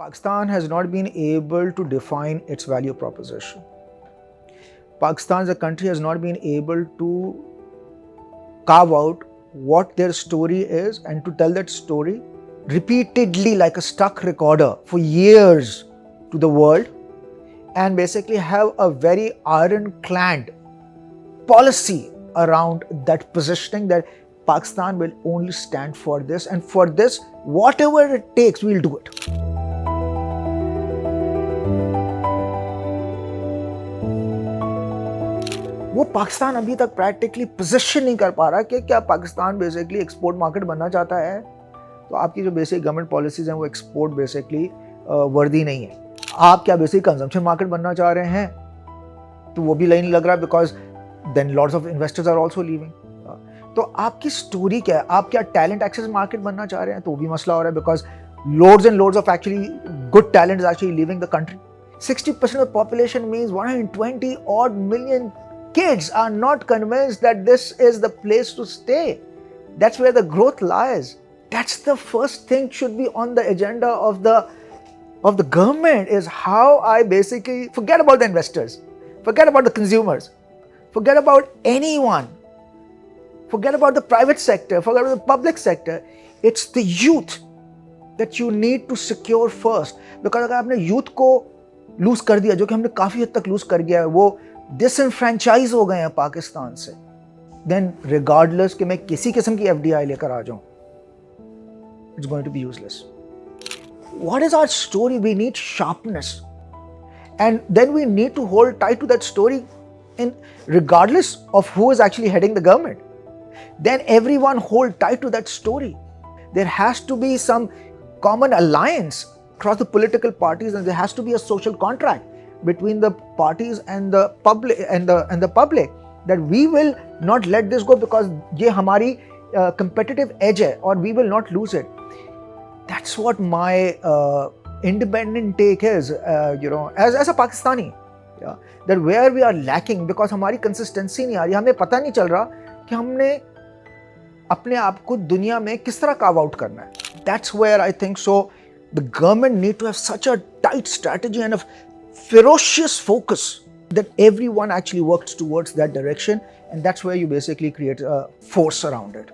Pakistan has not been able to define its value proposition. Pakistan as a country has not been able to carve out what their story is and to tell that story repeatedly like a stuck recorder for years to the world, and basically have a very ironclad policy around that positioning that Pakistan will only stand for this, and for this, whatever it takes, we'll do it. वो पाकिस्तान अभी तक practically position नहीं कर पा रहा कि क्या Pakistan basically export market बनना चाहता है, तो आपकी जो बेसिक गवर्नमेंट पॉलिसीज हैं वो एक्सपोर्ट बेसिकली वर्दी नहीं है। आप क्या बेसिक कंजम्पशन मार्केट बनना चाह रहे हैं, तो वो भी लाइन लग रहा है, because then lots of investors are also leaving. तो आपकी स्टोरी क्या है, आप क्या टैलेंट एक्सेस मार्केट बनना चाह रहे हैं, तो वो भी मसला हो रहा है, because loads and loads of actually good talent is actually leaving the country. 60% of the population means 120 odd million kids are not convinced that this is the place to stay. That's where the growth lies. That's the first thing should be on the agenda of the government, is how I basically forget about the investors, forget about the consumers, forget about anyone, forget about the private sector, forget about the public sector. It's the youth that you need to secure first, because अगर आपने youth को loose कर दिया, जो कि हमने काफी हद तक लूज कर गया है, वो डिसएनफ्रेंचाइज हो गए हैं पाकिस्तान से, देन रिगार्डलेस कि मैं किसी किस्म की एफडीआई लेकर आ जाऊं, it's going to be useless. What is our story? We need sharpness, and then we need to hold tight to that story in regardless of who is actually heading the government. Then everyone hold tight to that story. There has to be some common alliance across the political parties, and there has to be a social contract between the parties and the public and the public, that we will not let this go because ये हमारी competitive edge है और we will not lose it. That's what my independent take is, as a Pakistani, that where we are lacking because हमारी consistency नहीं आ रही, हमें पता नहीं चल रहा कि हमने अपने आप को दुनिया में किस तरह carve out करना है. That's where I think so the government need to have such a tight strategy and a ferocious focus that everyone actually works towards that direction, and that's where you basically create a force around it.